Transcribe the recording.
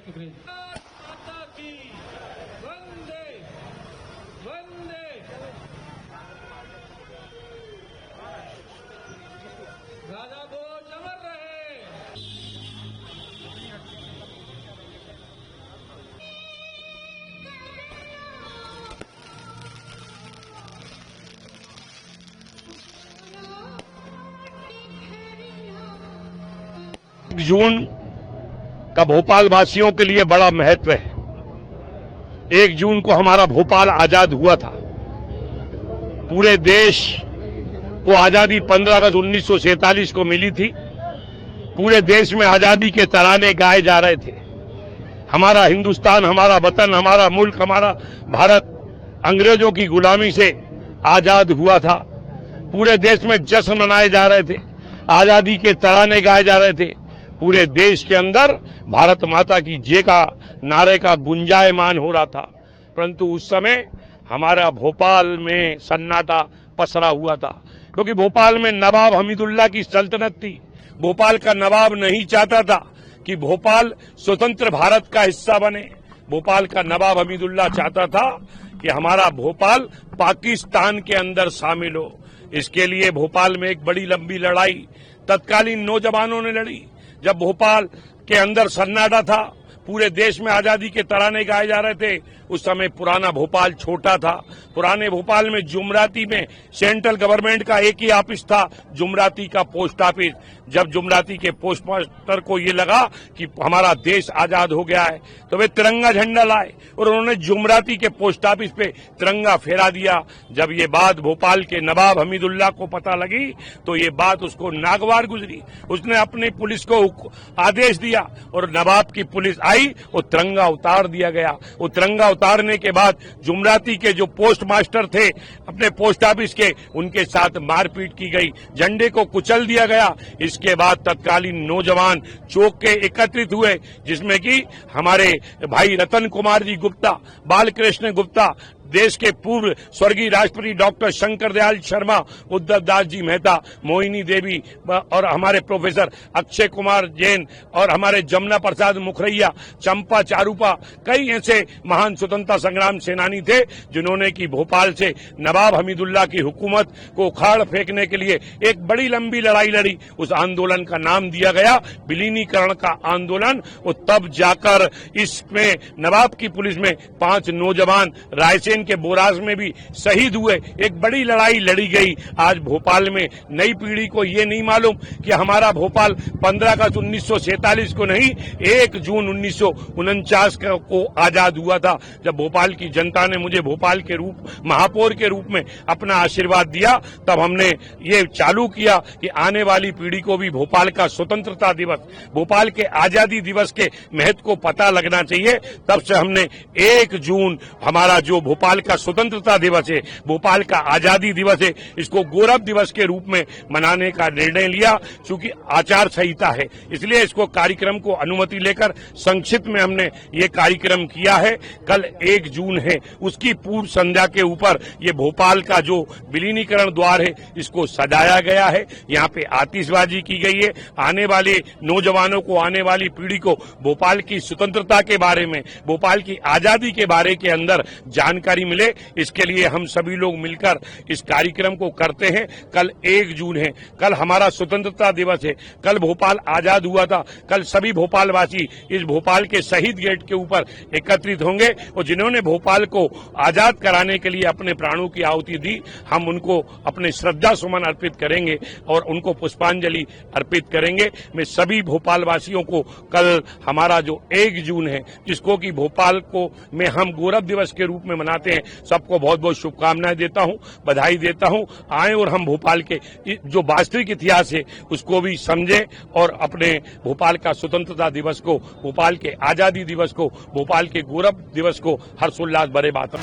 माता की वंदे वंदे। राजा भोज अमर रहे। जून का भोपाल वासियों के लिए बड़ा महत्व है। 1 जून को हमारा भोपाल आजाद हुआ था। पूरे देश को आजादी 15 अगस्त 1947 को मिली थी। पूरे देश में आजादी के तराने गाए जा रहे थे। हमारा हिंदुस्तान, हमारा वतन, हमारा मुल्क, हमारा भारत अंग्रेजों की गुलामी से आजाद हुआ था। पूरे देश में जश्न मनाए जा रहे थे, आजादी के तराने गाए जा रहे थे। पूरे देश के अंदर भारत माता की जय का नारे का गुंजायमान हो रहा था। परंतु उस समय हमारा भोपाल में सन्नाटा पसरा हुआ था, क्योंकि भोपाल में नवाब हमीदुल्लाह की सल्तनत थी। भोपाल का नवाब नहीं चाहता था कि भोपाल स्वतंत्र भारत का हिस्सा बने। भोपाल का नवाब हमीदुल्लाह चाहता था कि हमारा भोपाल पाकिस्तान के अंदर शामिल हो। इसके लिए भोपाल में एक बड़ी लंबी लड़ाई तत्कालीन नौजवानों ने लड़ी। जब भोपाल के अंदर सन्नाटा था, पूरे देश में आजादी के तराने गाए जा रहे थे, उस समय पुराना भोपाल छोटा था। पुराने भोपाल में जुमराती में सेंट्रल गवर्नमेंट का एक ही ऑफिस था, जुमराती का पोस्ट ऑफिस। जब जुमराती के पोस्ट मास्टर को ये लगा कि हमारा देश आजाद हो गया है, तो वे तिरंगा झंडा लाए और उन्होंने जुमराती के पोस्ट ऑफिस पे तिरंगा फहरा दिया। जब ये बात भोपाल के नवाब हमीदुल्लाह को पता लगी, तो ये बात उसको नागवार गुजरी। उसने अपनी पुलिस को आदेश दिया और नवाब की पुलिस आई और तिरंगा उतार दिया गया। वो तिरंगा उतारने के बाद जुमराती के जो पोस्ट मास्टर थे अपने पोस्ट ऑफिस के, उनके साथ मारपीट की गई, झंडे को कुचल दिया गया। इसके बाद तत्कालीन नौजवान चौक के एकत्रित हुए, जिसमें कि हमारे भाई रतन कुमार जी गुप्ता, बालकृष्ण गुप्ता, देश के पूर्व स्वर्गीय राष्ट्रपति डॉक्टर शंकर दयाल शर्मा, उद्धव दास जी मेहता, मोहिनी देवी और हमारे प्रोफेसर अक्षय कुमार जैन और हमारे जमुना प्रसाद मुखरैया, चंपा चारूपा, कई ऐसे महान स्वतंत्रता संग्राम सेनानी थे जिन्होंने की भोपाल से नवाब हमीदुल्लाह की हुकूमत को उखाड़ फेंकने के लिए एक बड़ी लंबी लड़ाई लड़ी। उस आंदोलन का नाम दिया गया विलीनीकरण का आंदोलन। और तब जाकर इसमें नवाब की पुलिस में 5 नौजवान रायसेन के बोराज में भी शहीद हुए। एक बड़ी लड़ाई लड़ी गई। आज भोपाल में नई पीढ़ी को ये नहीं मालूम कि हमारा भोपाल 15 अगस्त 1947 को नहीं, 1 जून 1949 को आजाद हुआ था, जब भोपाल की जनता ने मुझे भोपाल के रूप महापौर के रूप में अपना आशीर्वाद दिया। तब हमने ये चालू किया कि आने वाली पीढ़ी को भी भोपाल का स्वतंत्रता दिवस, भोपाल के आजादी दिवस के महत्व को पता लगना चाहिए। तब से हमने 1 जून हमारा जो भोपाल का स्वतंत्रता दिवस है, भोपाल का आजादी दिवस है, इसको गौरव दिवस के रूप में मनाने का निर्णय लिया। चूंकि आचार संहिता है, इसलिए इसको कार्यक्रम को अनुमति लेकर संक्षिप्त में हमने ये कार्यक्रम किया है। कल 1 जून है, उसकी पूर्व संध्या के ऊपर ये भोपाल का जो विलीनीकरण द्वार है, इसको सजाया गया है। यहाँ पे आतिशबाजी की गई है। आने वाले नौजवानों को, आने वाली पीढ़ी को भोपाल की स्वतंत्रता के बारे में, भोपाल की आजादी के बारे के अंदर जानकारी मिले, इसके लिए हम सभी लोग मिलकर इस कार्यक्रम को करते हैं। कल 1 जून है, कल हमारा स्वतंत्रता दिवस है, कल भोपाल आजाद हुआ था। कल सभी भोपालवासी इस भोपाल के शहीद गेट के ऊपर एकत्रित होंगे और जिन्होंने भोपाल को आजाद कराने के लिए अपने प्राणों की आहुति दी, हम उनको अपने श्रद्धा सुमन अर्पित करेंगे और उनको पुष्पांजलि अर्पित करेंगे। मैं सभी भोपालवासियों को कल हमारा जो 1 जून है, जिसको कि भोपाल को में हम गौरव दिवस के रूप में मनाते हैं, सबको बहुत बहुत शुभकामनाएं देता हूं, बधाई देता हूं। आए और हम भोपाल के जो वास्तविक इतिहास है उसको भी समझें और अपने भोपाल का स्वतंत्रता दिवस को, भोपाल के आजादी दिवस को, भोपाल के गौरव दिवस को हर्षोल्लास भरे बात